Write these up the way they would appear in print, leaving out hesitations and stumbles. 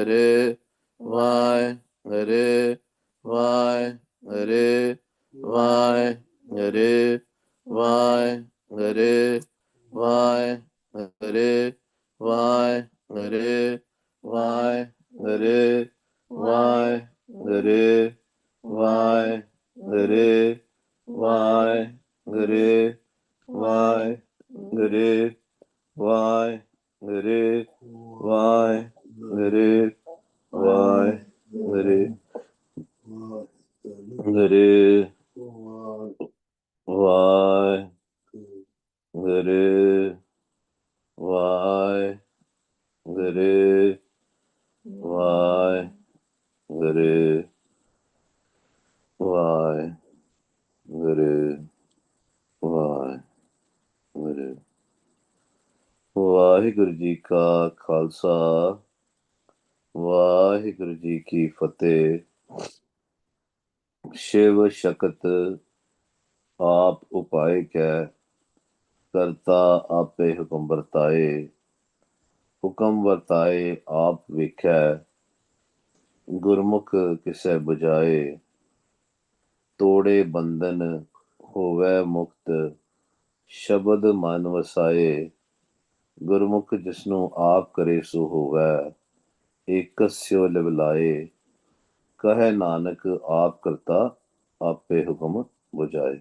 Hare, Vai, Hare, Vai, Hare, Vai, Hare, Vai, Hare, Vai, Hare, Vai, Hare, Vai, Hare, Vai, Hare, Vai, Hare, Vai, Hare, Vai, Hare, Vai, Hare, Vai, Hare, Vai, Hare, Hare, Vai, Hare, Vai, Hare, Vai, Hare, Vai, Hare, Vai, Hare. Waheguru ji ਕਾ ਖਾਲਸਾ ਵਾਹਿਗੁਰੂ ਜੀ ਕੀ ਫਤਿਹ। शिव शक्त आप उपाय कै करता आपे हुक्म वरताए हुक्म वरताए आप वेख्या गुरमुख किसै बुझाए तोड़े बंधन होवै मुक्त शब्द मन वसाए गुरमुख जिसनों आप करे सो होवै एकस्यो लिवलाए कहे नानक आप करता आपे हुक्म बुझाए।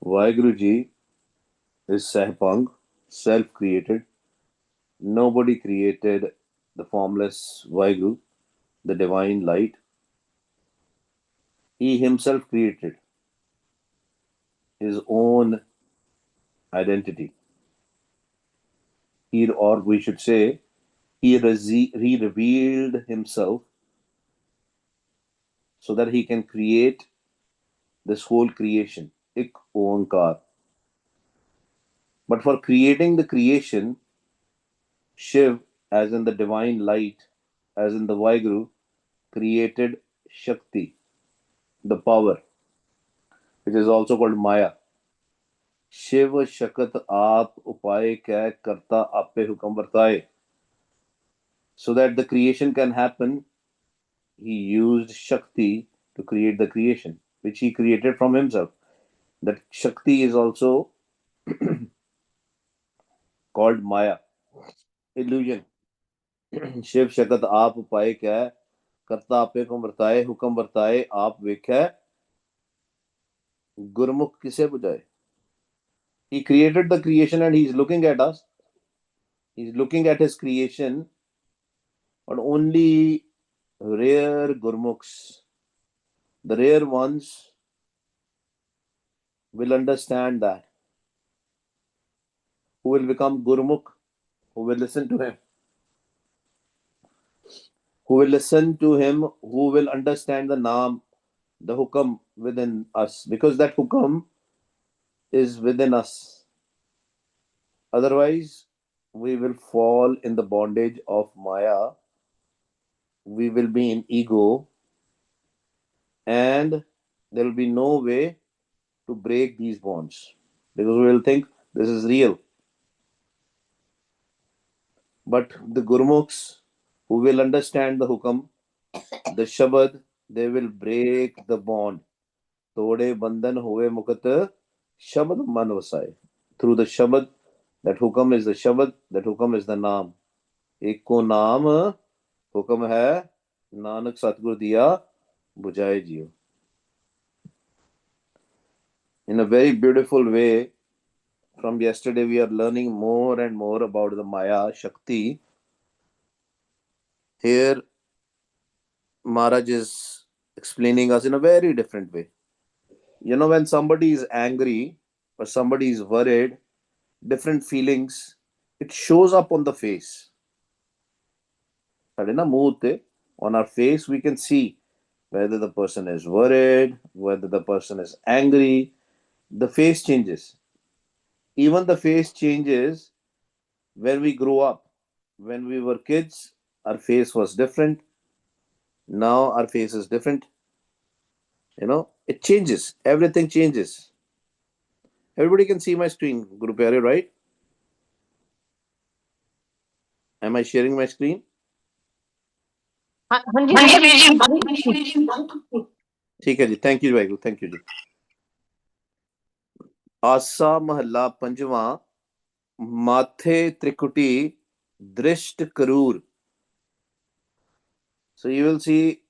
Waheguru ji is Sahpang, self-created. Nobody created the formless Waheguru, the divine light. He himself created his own identity. Or we should say, he revealed himself so that he can create this whole creation. Ik Oankar. But for creating the creation, Shiv, as in the divine light, as in the Waheguru, created Shakti, the power, which is also called Maya. Shiv Shakat Aap Upay Kya Karta Ape Hukam Vartaye. So that the creation can happen, he used Shakti to create the creation, which he created from himself. That Shakti is also called Maya, illusion. Shiv शक्त आप उपाय क्या करता आपे को वर्ताए हुक्म वर्ताए आप वेख्या गुरमुख किसे बुझाए. He created the creation and he is looking at us. He is looking at his creation, but only rare gurmukhs, the rare ones, will understand that, who will become gurmukh, who will listen to him, who will understand the naam, the hukam within us, because that hukam is within us. Otherwise, we will fall in the bondage of Maya. We will be in ego, and there will be no way to break these bonds, because we will think this is real. But the Gurmukhs, who will understand the hukam, the Shabad, they will break the bond. Tode bandhan hoye mukat Shabad man vasaye. Through the Shabad, that hukam is the Shabad, that hukam is the naam. Eko naam hukam hai, Nanak Satgur diya bujhaye jiyo. In a very beautiful way, from yesterday we are learning more and more about the Maya Shakti. Here Maharaj is explaining us in a very different way. You know, when somebody is angry or somebody is worried, different feelings, it shows up on the face. On our face, we can see whether the person is worried, whether the person is angry. The face changes. Even the face changes when we grow up. When we were kids, our face was different. Now our face is different. You know, it changes. Everything changes. Everybody can see my screen, Guru Pyare, right? Am I sharing my screen? हाँ हाँ जी, हाँ जी। ठीक है जी, thank you Waheguru, thank you जी। आसा महला पंजवा, माथे त्रिकुटी दृष्ट Karur. So you will see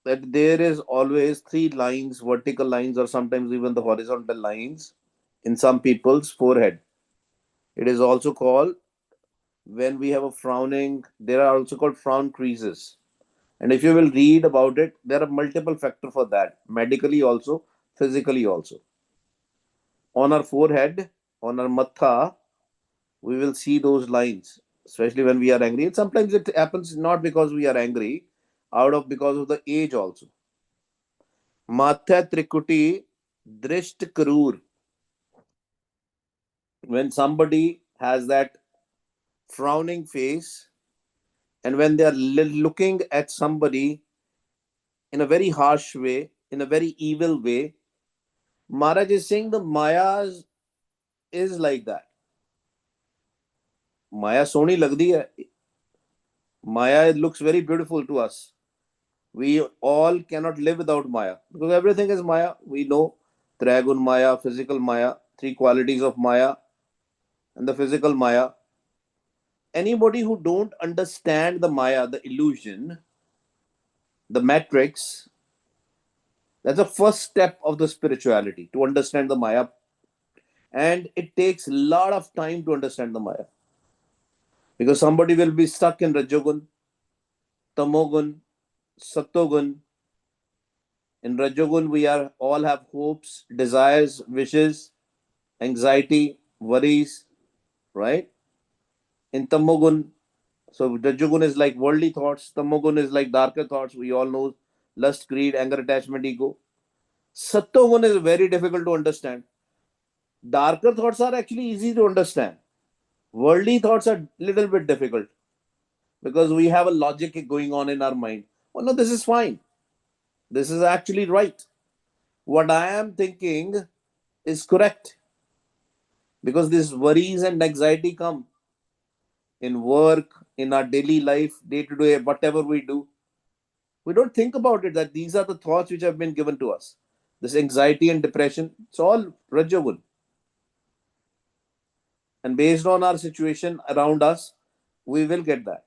that there is always three lines, vertical lines, or sometimes even the horizontal lines in some people's forehead. It is also called, when we have a frowning, there are also called frown creases. And if you will read about it, there are multiple factors for that, medically also, physically also. On our forehead, on our matha, we will see those lines, especially when we are angry. And sometimes it happens not because we are angry, out of because of the age also. Matha trikuti drisht karur. When somebody has that frowning face, and when they are looking at somebody in a very harsh way, in a very evil way, Maharaj is saying the Maya is like that. Maya soni lagdi hai. Maya looks very beautiful to us. We all cannot live without Maya because everything is Maya. We know Trigun Maya, physical Maya, three qualities of Maya, and the physical Maya. Anybody who don't understand the Maya, the illusion, the matrix, that's the first step of the spirituality, to understand the Maya. And it takes a lot of time to understand the Maya because somebody will be stuck in Rajogun, Tamogun, Satogun. In Rajogun, we are all have hopes, desires, wishes, anxiety, worries, right? In Tamogun, so Rajogun is like worldly thoughts, Tamogun is like darker thoughts. We all know lust, greed, anger, attachment, ego. Satogun is very difficult to understand. Darker thoughts are actually easy to understand. Worldly thoughts are little bit difficult because we have a logic going on in our mind. Oh no, this is fine. This is actually right. What I am thinking is correct because these worries and anxiety come in work, in our daily life, day to day, whatever we do. We don't think about it that these are the thoughts which have been given to us. This anxiety and depression, it's all Rajagun. And based on our situation around us, we will get that.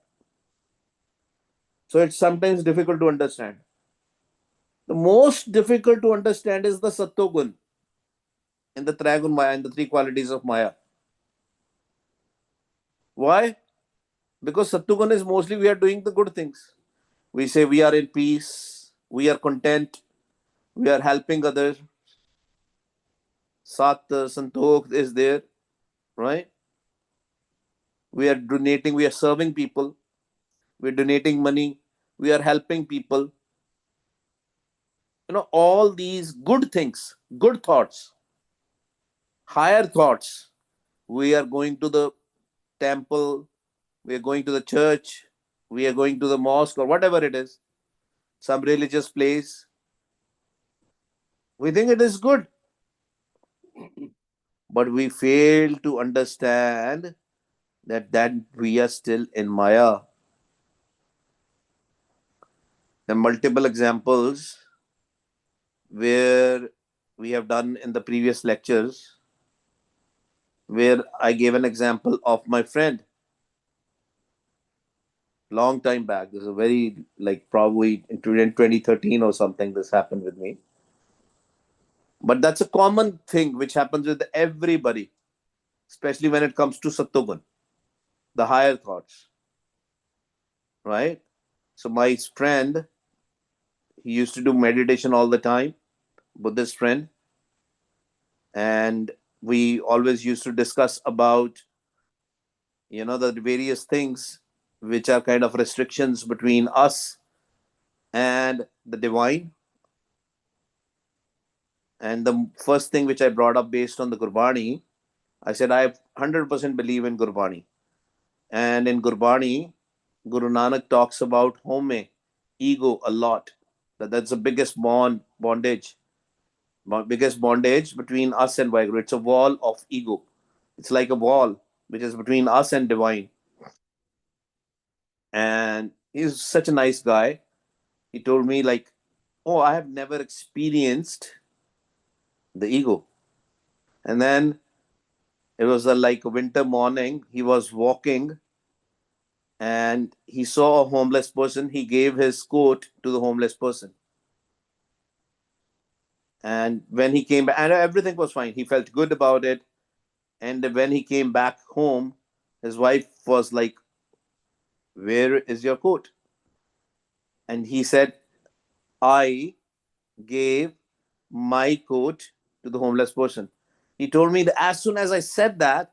So it's sometimes difficult to understand. The most difficult to understand is the Sattogun in the Trigun Maya, in the three qualities of Maya. Why? Because Sattogun is mostly we are doing the good things. We say we are in peace, we are content, we are helping others. Sat Santokh is there, right? We are donating, we are serving people, we are donating money, we are helping people. All these good things, good thoughts, higher thoughts. We are going to the temple, we are going to the church, we are going to the mosque or whatever it is, some religious place. We think it is good, but we fail to understand that we are still in Maya. There are multiple examples where we have done in the previous lectures, where I gave an example of my friend long time back. This is a very, like, probably in 2013 or something, this happened with me. But that's a common thing which happens with everybody, especially when it comes to Sattogun, the higher thoughts, right? So my friend, he used to do meditation all the time, Buddhist friend, and we always used to discuss about the various things which are kind of restrictions between us and the divine. And the first thing which I brought up based on the Gurbani, I said I 100% believe in Gurbani. And in Gurbani, Guru Nanak talks about home, ego, a lot. That's the biggest bondage, biggest bondage between us and Waheguru. It's a wall of ego. It's like a wall which is between us and divine. And he's such a nice guy. He told me like, oh, I have never experienced the ego. And then it was like a winter morning. He was walking and he saw a homeless person. He gave his coat to the homeless person. And when he came back, and everything was fine. He felt good about it. And when he came back home, his wife was like, where is your coat? And he said, I gave my coat to the homeless person. He told me that as soon as I said that,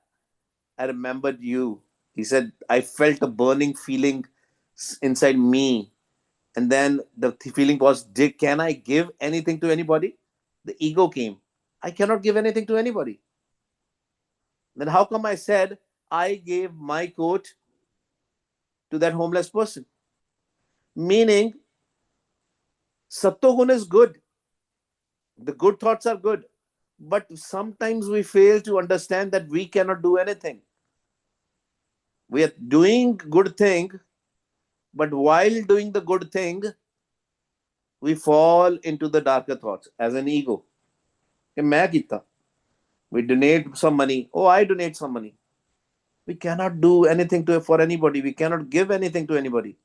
I remembered you. He said, I felt a burning feeling inside me. And then the feeling was, can I give anything to anybody? The ego came. I cannot give anything to anybody. Then how come I said I gave my coat to that homeless person? Meaning, Sattogun is good. The good thoughts are good. But sometimes we fail to understand that we cannot do anything. We are doing good thing, but while doing the good thing, we fall into the darker thoughts as an ego. We donate some money. Oh, I donate some money. We cannot do anything for anybody. We cannot give anything to anybody.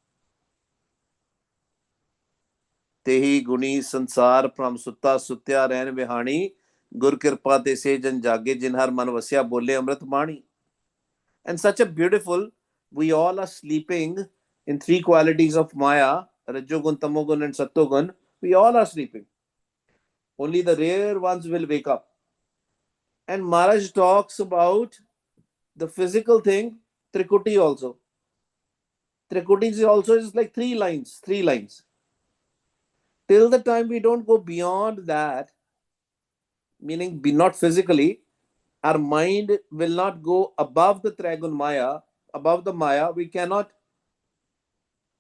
तेही गुणी संसार भ्रम सुता सुत्या रहन बिहानी गुर कृपा ते से जन जागे जिन हर मन वस्या बोले अमृत बाणी. And such a beautiful, we all are sleeping in three qualities of Maya, Rajogun, Tamogun, and Sattogun. We all are sleeping. Only the rare ones will wake up. And Maharaj talks about the physical thing, Trikuti also. Trikuti is also is like three lines, three lines. Till the time we don't go beyond that, meaning be not physically, our mind will not go above the Trigun Maya, above the Maya, we cannot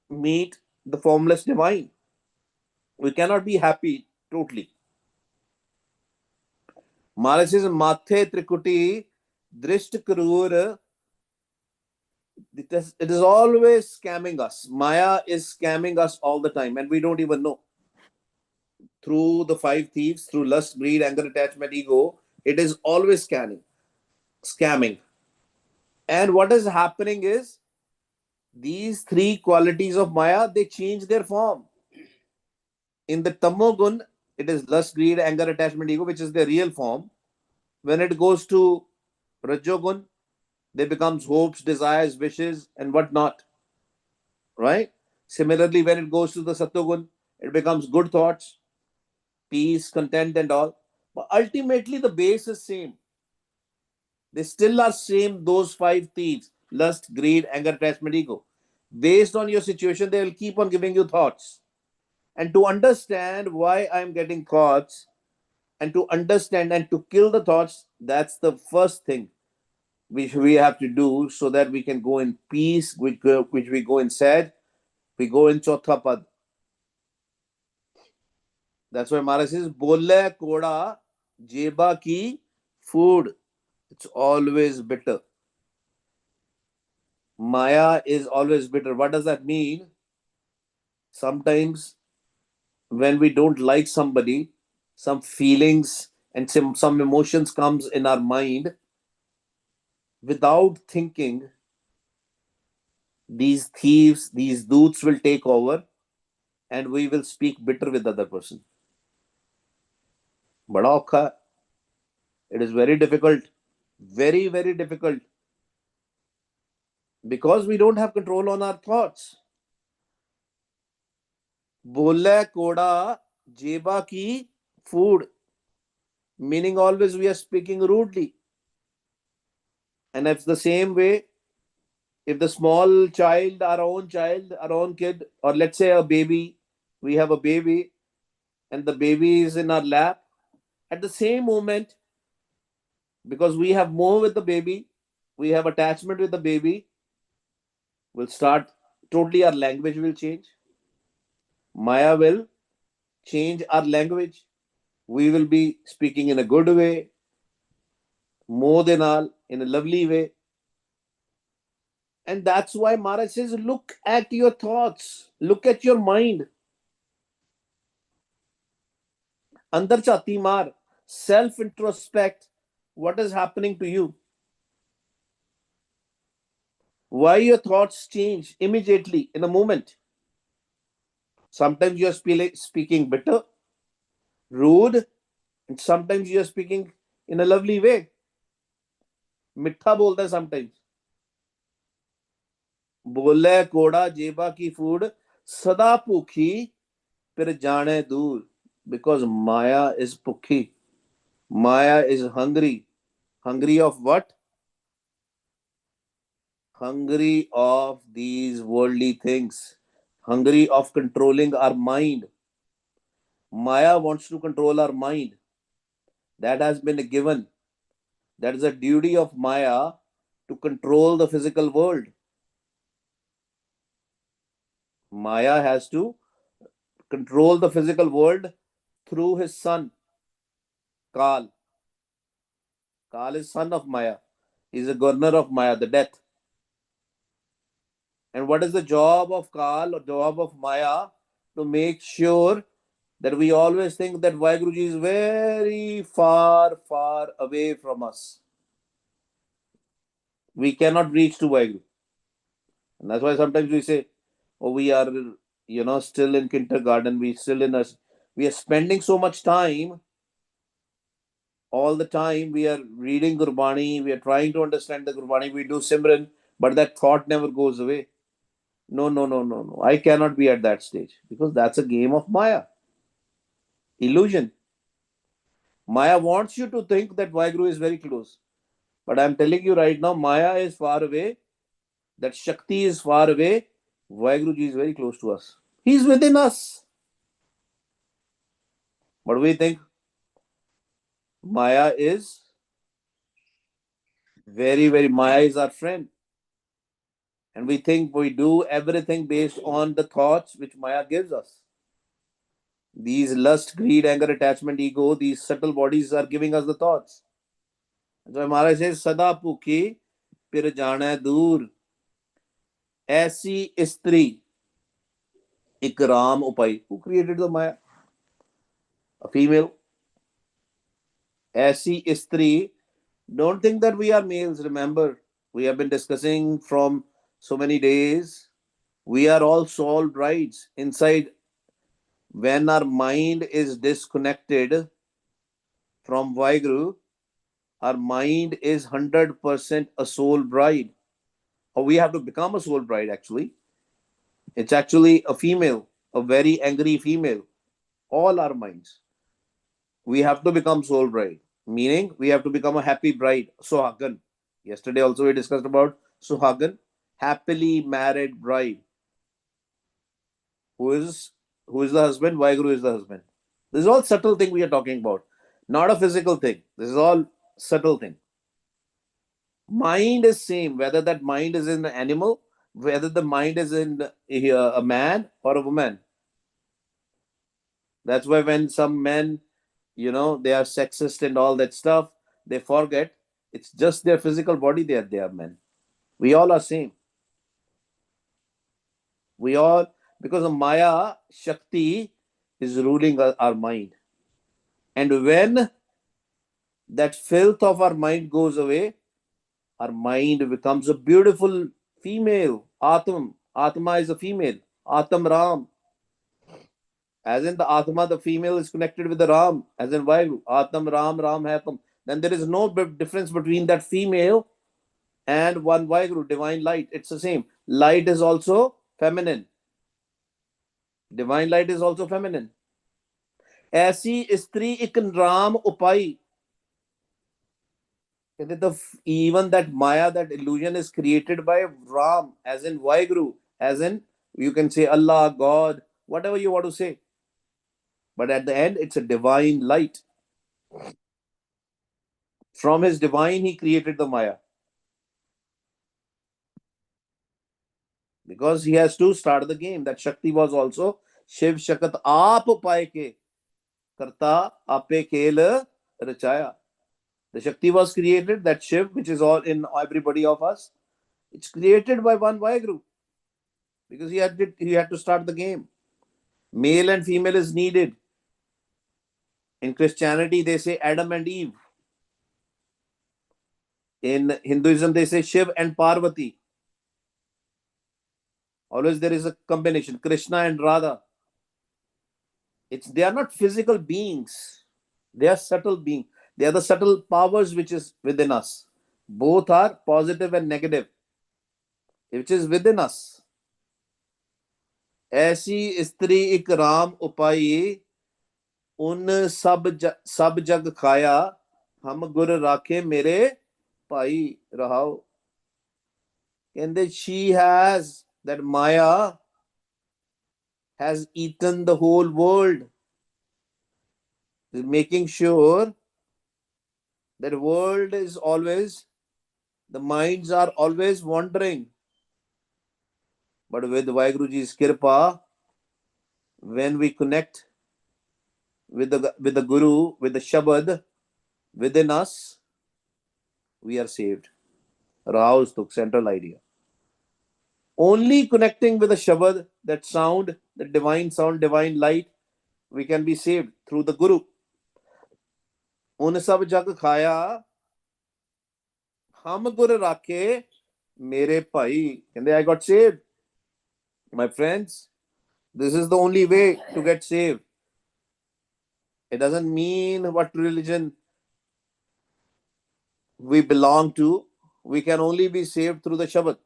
meet the formless divine. We cannot be happy totally. Maharaj says, Mathe Trikuti Drisht Karur. It is always scamming us. Maya is scamming us all the time, and we don't even know. Through the five thieves, through lust, greed, anger, attachment, ego, it is always scamming. And what is happening is these three qualities of Maya, they change their form. In the Tamogun, it is lust, greed, anger, attachment, ego, which is their real form. When it goes to Rajogun, they becomes hopes, desires, wishes, and whatnot. Right? Similarly, when it goes to the Sattogun, it becomes good thoughts, peace, content, and all. But ultimately, the base is same. They still are same, those five thieves: lust, greed, anger, attachment, ego. Based on your situation, they will keep on giving you thoughts. And to understand why I'm getting thoughts, and to understand and to kill the thoughts, that's the first thing which we have to do so that we can go in peace, which we go in sad, we go in Chotha Pad. That's why Maharaj says, Bolle Koda Jeba Ki food. It's always bitter. Maya is always bitter. What does that mean? Sometimes when we don't like somebody, some feelings and some emotions comes in our mind without thinking. These thieves, these doots will take over and we will speak bitter with the other person. Bada aukha hai. It is very difficult, very, very difficult, because we don't have control on our thoughts. Bolle koda jeba ki food, meaning always we are speaking rudely. And it's the same way, if the small child, our own kid, or let's say a baby, we have a baby and the baby is in our lap, at the same moment, because we have more with the baby, we have attachment with the baby, will start, totally our language will change. Maya will change our language. We will be speaking in a good way, more than all, in a lovely way. And that's why Maharaj says, look at your thoughts, look at your mind. Andar chati mar, self introspect, what is happening to you? Why your thoughts change immediately in a moment? Sometimes you are speaking bitter, rude, and sometimes you are speaking in a lovely way. मिठा बोलता है sometimes. बोले कोड़ा जेबा की food सदा भूखी फिर जाने दूर. Because Maya is pukhi. Maya is hungry. Hungry of what? Hungry of these worldly things. Hungry of controlling our mind. Maya wants to control our mind. That has been given. That is a duty of Maya to control the physical world. Maya has to control the physical world through his son, Kal. Kal is son of Maya. He is a governor of Maya, the death. And what is the job of Kal or job of Maya? To make sure that we always think that Waheguru is very far, far away from us. We cannot reach to Waheguru. And that's why sometimes we say, oh, we are, still in kindergarten. We are spending so much time. All the time we are reading Gurbani. We are trying to understand the Gurbani. We do Simran, but that thought never goes away. No, no, no, no, no. I cannot be at that stage because that's a game of Maya. Illusion. Maya wants you to think that Waheguru is very close. But I'm telling you right now, Maya is far away. That Shakti is far away. Waheguru Ji is very close to us. He's within us. But we think Maya is very, very, Maya is our friend. And we think we do everything based on the thoughts which Maya gives us. These lust, greed, anger, attachment, ego, these subtle bodies are giving us the thoughts. So Maharaj says, Sada Pukhi Pir Jana Dur. Aisi Istri Ikram Upai. Who created the Maya? A female. Aisi Istri. Don't think that we are males. Remember, we have been discussing from so many days. We are all soul brides inside. When our mind is disconnected from Waheguru, our mind is 100% a soul bride. Or we have to become a soul bride actually. It's actually a female, a very angry female. All our minds. We have to become soul bride. Meaning we have to become a happy bride. Suhagan. Yesterday also we discussed about Suhagan. Happily married bride. Who is the husband? Waheguru is the husband. This is all subtle thing we are talking about. Not a physical thing. This is all subtle thing. Mind is same, whether that mind is in an animal, whether the mind is in a man or a woman. That's why when some men, they are sexist and all that stuff, they forget it's just their physical body they are men. We all are same. We all, because of Maya, Shakti is ruling our mind. And when that filth of our mind goes away, our mind becomes a beautiful female. Atma is a female. Atam Ram. As in the Atma, the female is connected with the Ram. As in Vayu. Atam Ram, Ram Hatam. Then there is no difference between that female and one Vaheguru, divine light. It's the same. Light is also feminine. Divine light is also feminine. ऐसी स्त्री एक Ram उपाई. Even that Maya, that illusion is created by Ram, as in Waheguru, as in you can say Allah, God, whatever you want to say. But at the end, it's a divine light. From his divine, he created the Maya. Because he has to start the game. That Shakti was also Shiv Shakat Aap Paye Ke Karta Ape Kel Rachaya. The Shakti was created, that Shiv, which is all in everybody of us. It's created by one Waheguru because he had to start the game. Male and female is needed. In Christianity, they say Adam and Eve. In Hinduism, they say Shiv and Parvati. Always there is a combination, Krishna and Radha. They are not physical beings. They are subtle beings. They are the subtle powers which is within us. Both are positive and negative, which is within us. ऐसी स्त्री एक राम उपाई उन सब जग खाया हम गुर राखे मेरे भाई रहाओ. And she has, that Maya has eaten the whole world, making sure that world is always, the minds are always wandering. But with Vaheguruji's kirpa, when we connect with the Guru, with the Shabad within us, we are saved. Rao's the central idea. Only connecting with the Shabad, that sound, the divine sound, divine light, we can be saved through the Guru. Un sab jag khaya, hum gur rakhe mere bhai. And I got saved. My friends, this is the only way to get saved. It doesn't mean what religion we belong to. We can only be saved through the Shabad.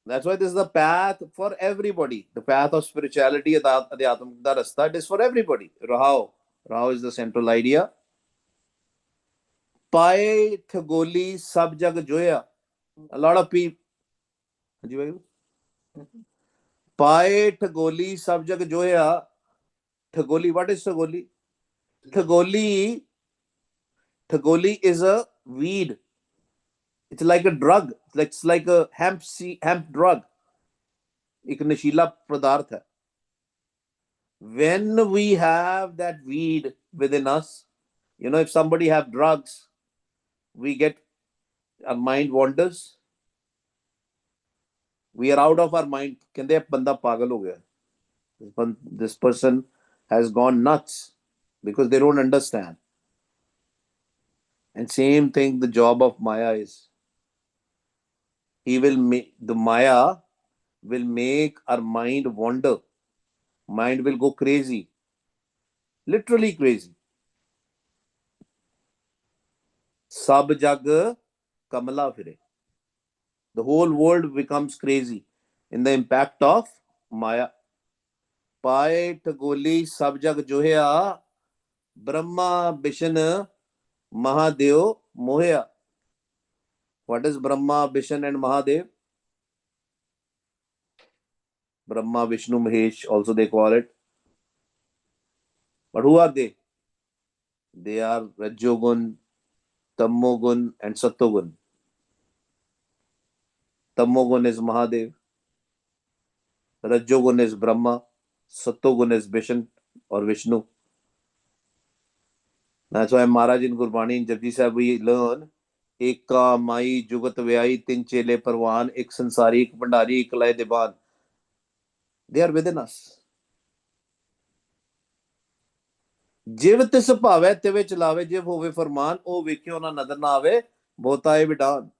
That's why this is the path for everybody. The path of spirituality, the rasta, it is for everybody. Rahao. Rahao is the central idea. Pae thagoli sab jag joya. A lot of people. Pae thagoli sab jag joya. Thagoli, what is thagoli? Thagoli, thagoli is a weed. It's like a drug. It's like a hemp drug. एक नशीला पदार्थ है. When we have that weed within us, if somebody have drugs, we get, our mind wanders. We are out of our mind. कहते बंदा पागल हो गया. This person has gone nuts because they don't understand. And same thing, the job of Maya is. The Maya will make our mind wander. Mind will go crazy. Literally crazy. Sab jag kamala fire. The whole world becomes crazy in the impact of Maya. Pae tagoli sab jag johya Brahma Vishnu Mahadev Mohya. What is Brahma, Vishnu and Mahadev? Brahma, Vishnu, Mahesh, also they call it. But who are they? They are Rajogun, Tamogun, and Satogun. Tamogun is Mahadev. Rajogun is Brahma. Satogun is Vishnu or Vishnu. That's why Maharaj in Gurbani in Japji Sahib we learn एक का माई जुगत व्याई तीन चेले परवान एक संसारी एक भंडारी एक लय दिवान. They are within us. जिव तिस भावे तिवे चलावे जिव होवे फरमान ओ वेख्यो ना नजर ना आवे बहुताए विडान.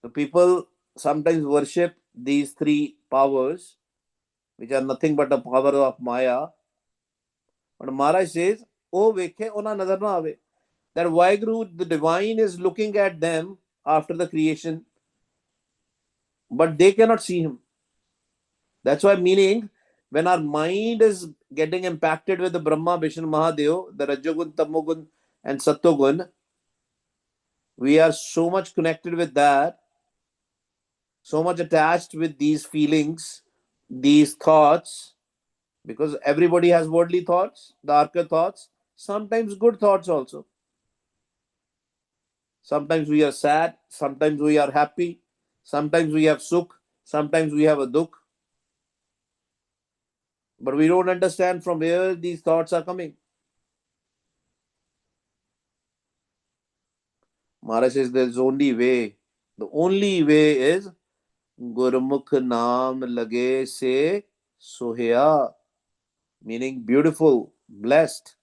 So people sometimes worship these three powers, which are nothing but a power of Maya. But Maharaj says, "Oh, vekhe ona nazar na aave." That Waheguru, the divine, is looking at them after the creation, but they cannot see him. That's why, meaning, when our mind is getting impacted with the Brahma, Vishnu, Mahadev, the Rajogun, Tamogun, and Satogun, we are so much connected with that, so much attached with these feelings, these thoughts, because everybody has worldly thoughts, darker thoughts, sometimes good thoughts also. Sometimes we are sad, sometimes we are happy, sometimes we have sukh, sometimes we have a dukh. But we don't understand from where these thoughts are coming. Maharaj says there's only way The only way is Gurmukh Naam Lage Se Sohya, meaning beautiful, blessed.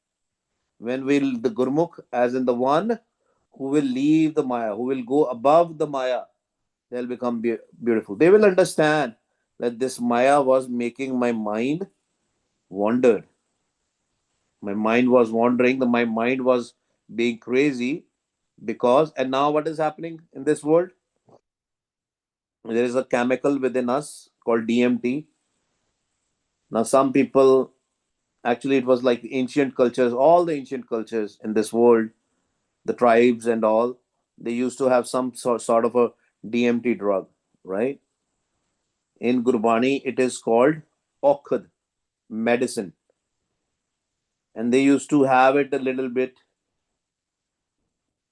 When will the Gurmukh, as in the one who will leave the Maya, who will go above the Maya, they'll become beautiful. They will understand that this Maya was making my mind wandered. My mind was wandering, my mind was being crazy because, and now what is happening in this world? There is a chemical within us called DMT. Now, some people, actually, it was like ancient cultures, all the ancient cultures in this world, the tribes and all, they used to have some sort of a DMT drug, right? In Gurbani, it is called Okhad, medicine. And they used to have it a little bit,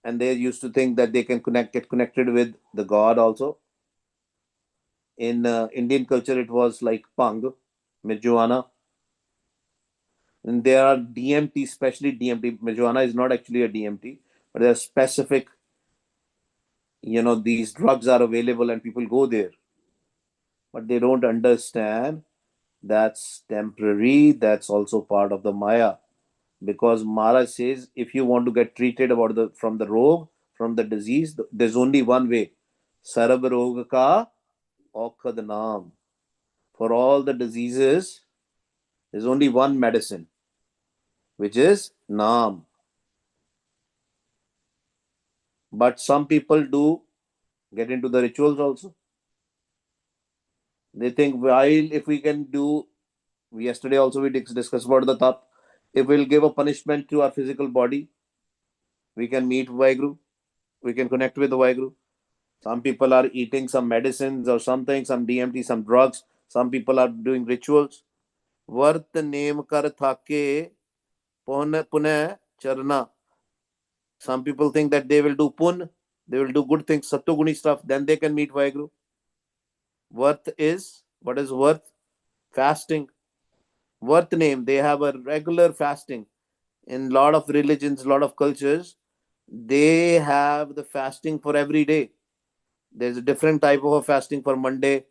and they used to think that they can get connected with the God also. In Indian culture, it was like Pang, marijuana. And there are DMT, especially DMT. Marijuana is not actually a DMT, but there are specific, these drugs are available and people go there. But they don't understand that's temporary, that's also part of the Maya. Because Mara says if you want to get treated about from the rogue, from the disease, there's only one way. Sarab rog ka aukhad naam. For all the diseases, there's only one medicine, which is naam. But some people do get into the rituals also. They think, while if we can do, yesterday also we discussed about the tap, if we'll give a punishment to our physical body, we can meet Waheguru, we can connect with the Waheguru. Some people are eating some medicines or something, some DMT, some drugs. Some people are doing rituals. Vart name kar thake punah charna. Some people think that they will do pun, they will do good things, sattoguni stuff, then they can meet Vaheguru. Worth is, what is worth? Fasting. Worth name, they have a regular fasting. In a lot of religions, a lot of cultures, they have the fasting for every day. There's a different type of a fasting for Monday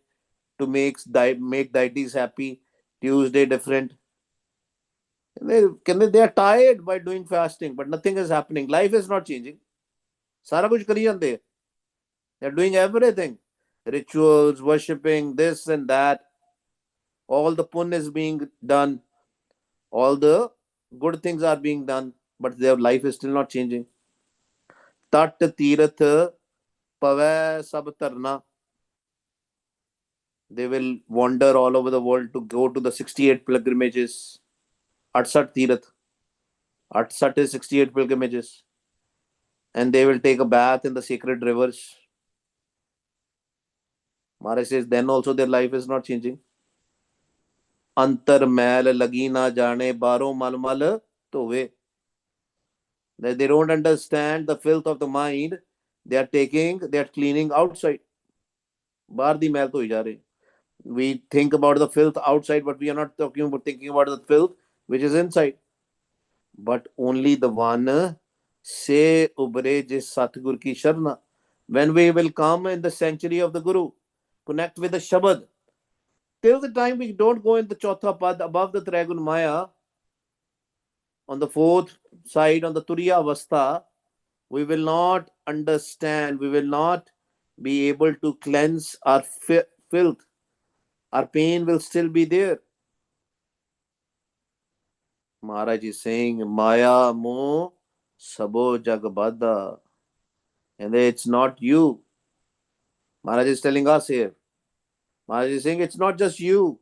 to make deities happy. Tuesday different. They are tired by doing fasting, but nothing is happening. Life is not changing. Sara kuch kari jande. They're doing everything. Rituals, worshipping, this and that. All the pun is being done. All the good things are being done, but their life is still not changing. Tat tirath pave sab tarna. They will wander all over the world to go to the 68 pilgrimages. 68 tirath. 68 is 68 pilgrimages. And they will take a bath in the sacred rivers. Maharaj says then also their life is not changing. Antar mail lagi na jane baro malmal tove. They don't understand the filth of the mind. They are cleaning outside. Bahar di mail to hi ja rahe. We think about the filth outside, but we are not thinking about the filth which is inside. But only the one se ubre jis Satgur ki sharna. When we will come in the sanctuary of the Guru, connect with the Shabad. Till the time we don't go in the Chautha Pad above the Trigun Maya, on the fourth side, on the Turiya Avastha, we will not understand, we will not be able to cleanse our filth. Our pain will still be there. Maharaj is saying, Maya mo sabo jagbada. And it's not you. Maharaj is telling us here. Maharaj is saying, it's not just you.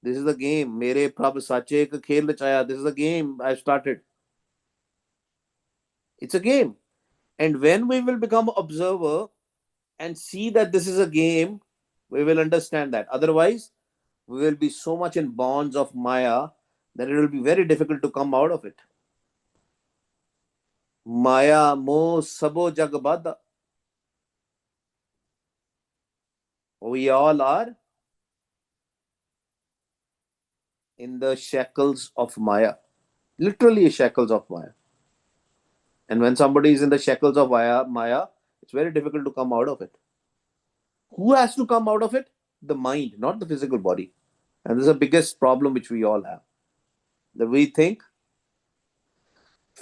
This is the game. Mere prabh sache ka khel rachaya. This is the game I've started. It's a game. And when we will become observer and see that this is a game, we will understand that. Otherwise, we will be so much in bonds of Maya that it will be very difficult to come out of it. Maya mo sabo jagbada. We all are in the shackles of Maya. Literally shackles of Maya. And when somebody is in the shackles of Maya, It's very difficult to come out of it. Who has to come out of it? The mind, not the physical body. And this is the biggest problem which we all have. That we think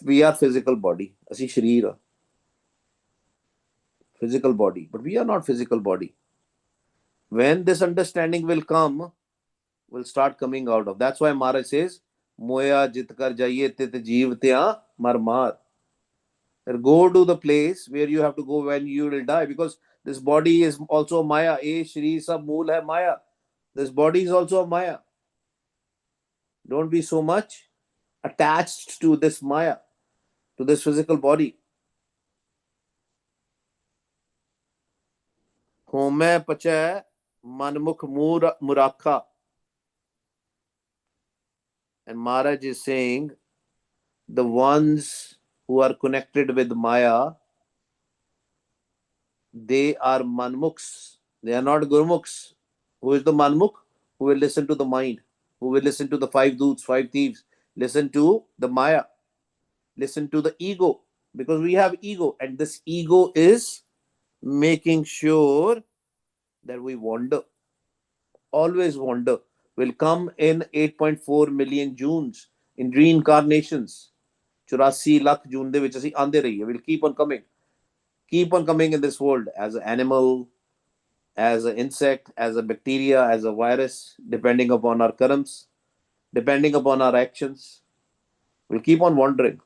we are physical body. Asi sharira, physical body. But we are not physical body. When this understanding will come, will start coming out of. That's why Maharaj says, Moya jitkar jaiye tit jeev tya mar mar. Go to the place where you have to go when you will die, because this body is also Maya. A Shri sab mool hai Maya. This body is also a Maya. Don't be so much attached to this Maya, to this physical body. Home pacha manmukh murakha. And Maharaj is saying, the ones who are connected with Maya, they are manmukhs. They are not gurmukhs. Who is the manmukh? Who will listen to the mind, who will listen to the five doots, five thieves, listen to the Maya, listen to the ego. Because we have ego, and this ego is making sure that we wander, always wander. Will come in 8.4 million Junes, in reincarnations. 84 lakh June ਦੇ ਵਿੱਚ ਅਸੀਂ ਆਂਦੇ ਰਹੀਏ. Will keep on coming in this world as an animal, as an insect, as a bacteria, as a virus, depending upon our karmas, depending upon our actions. We'll keep on wandering.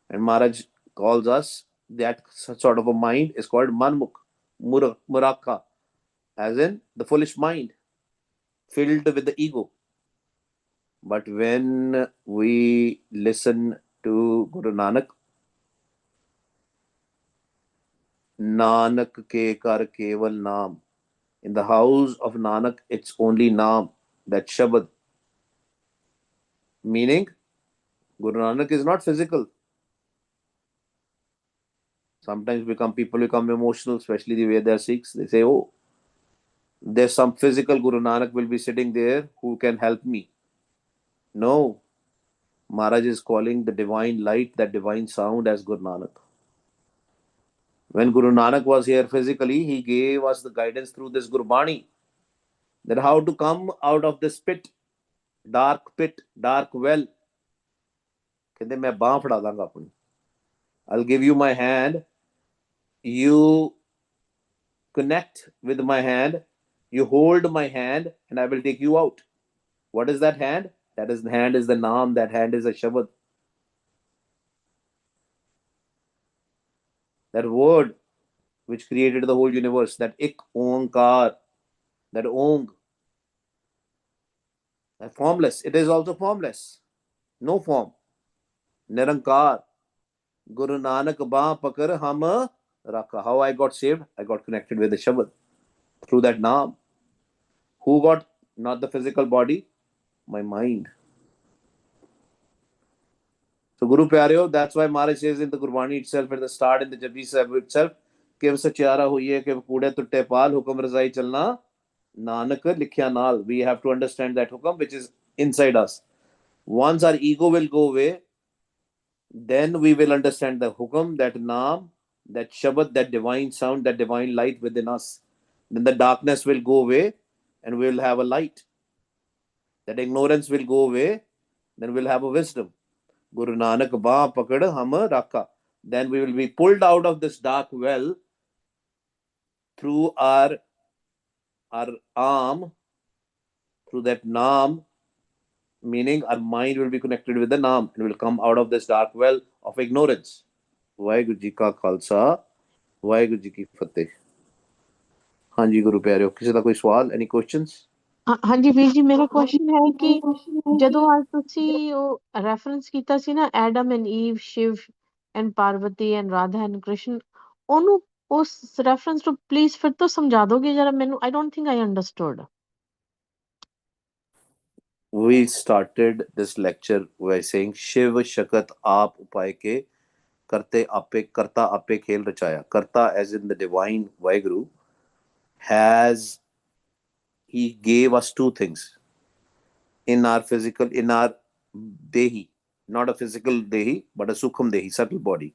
And Maharaj calls us, that sort of a mind is called manmukh, muraka, as in the foolish mind, filled with the ego. But when we listen to Guru Nanak, Nanak ke kar keval naam. In the house of Nanak, it's only naam, that Shabad. Meaning, Guru Nanak is not physical. Sometimes people become emotional, especially the way they're Sikhs. They say, oh, there's some physical Guru Nanak will be sitting there who can help me. No. Maharaj is calling the divine light, that divine sound, as Guru Nanak. When Guru Nanak was here physically, he gave us the guidance through this Gurbani, that how to come out of this pit, dark well. I'll give you my hand. You connect with my hand. You hold my hand, and I will take you out. What is that hand? That is the hand is the Naam. That hand is a Shabad. That word which created the whole universe, that Ik Onkar, that Ong, that formless. It is also formless. No form. Nirankar. Guru Nanak ba pakar ham rakha. How I got saved? I got connected with the Shabad through that Naam. Who got? Not the physical body, my mind. So Guru Pyareo, that's why Maharaj says in the Gurbani itself, at the start in the Japji Sahib itself, कि सचियारा हुई है कि कूड़े तुट्टे पाल हुक्म रजाई चलना नानक लिखिया नाल. We have to understand that hukam which is inside us. Once our ego will go away, then we will understand the hukam, that naam, that shabad, that divine sound, that divine light within us. Then the darkness will go away, and we will have a light. That ignorance will go away, then we'll have a wisdom. Guru Nanak ba pakad ham rakha. Then we will be pulled out of this dark well through our arm, through that naam, meaning our mind will be connected with the naam and will come out of this dark well of ignorance. Waheguru ji ka khalsa, Waheguru ji ki fateh. हाँ जी गुरु प्यारे, किसी का कोई सवाल, any questions? ਹਾਂਜੀ ਵੀਰ ਜੀ, ਮੇਰਾ question ਹੈ ਕਿ ਜਦੋਂ ਅੱਜ ਤੁਸੀਂ ਉਹ ਰੈਫਰੈਂਸ ਕੀਤਾ ਸੀ ਨਾ, Adam and Eve, Shiv and Parvati and Radha and Krishna, ਉਹਨੂੰ ਉਸ ਰੈਫਰੈਂਸ ਨੂੰ ਪਲੀਜ਼ ਫਿਰ ਤੋਂ ਸਮਝਾ ਦੋਗੇ ਜਰਾ ਮੈਨੂੰ? I don't think I understood. We started this lecture by saying Shiv Shakat Aap Upay Ke Karte Ape Karta Ape Khel Rachaya. Karta as in the divine Waheguru he gave us two things in our physical, in our dehi, not a physical dehi, but a sukham dehi, subtle body.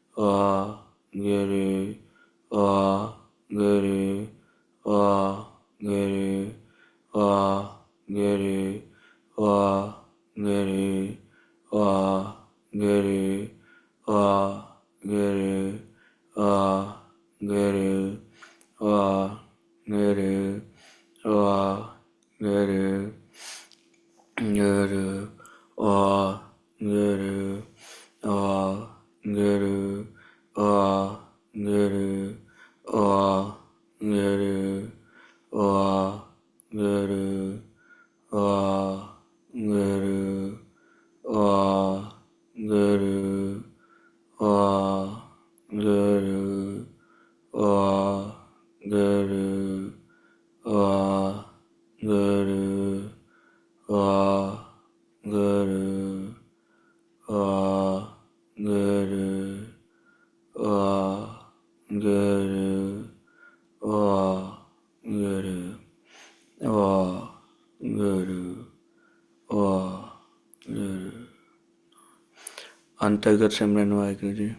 ਅੰਤਰਗਤ ਸਿਮਰਨ ਵਾਹਿਗੁਰੂ ਜੀ।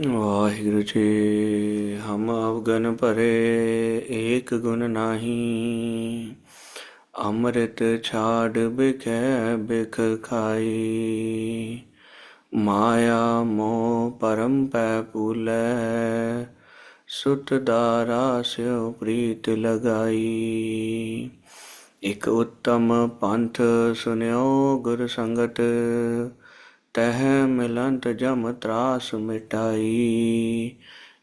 ਵਾਹਿਗੁਰੂ ਜੀ। ਹਮ ਅਵਗਨ ਭਰੇ ਏਕ ਗੁਣ ਨਾਹੀ, ਅੰਮ੍ਰਿਤ ਛਾੜ ਬਿਖੈ ਬਿਖ ਖਾਈ। ਮਾਇਆ ਮੋਹ ਪਰਮ ਪੈ ਭੂਲੈ, ਸੁਤ ਦਾਰਾ ਸਿਉ ਪ੍ਰੀਤ ਲਗਾਈ। ਇਕ ਉੱਤਮ ਪੰਥ ਸੁਨਿਓ ਗੁਰ ਸੰਗਤ, ਤਹ ਮਿਲੰਤ ਜਮ ਤਰਾਸ ਮਿਟਾਈ।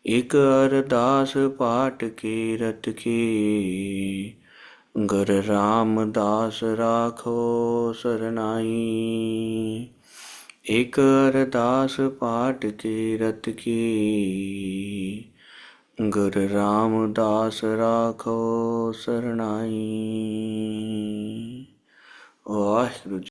ਇਕ ਅਰਦਾਸ ਪਾਠ ਕੀਰਤ ਕੀ, ਗੁਰ ਰਾਮਦਾਸ ਰਾਖੋ ਸਰਨਾਈ। ਇਕ ਅਰਦਾਸ ਪਾਠ ਕੀਰਤ ਕੀ, ਗੁਰ ਰਾਮਦਾਸ ਰਾਖੋ ਸਰਨਾਈ। ਵਾਹਿਗੁਰੂ।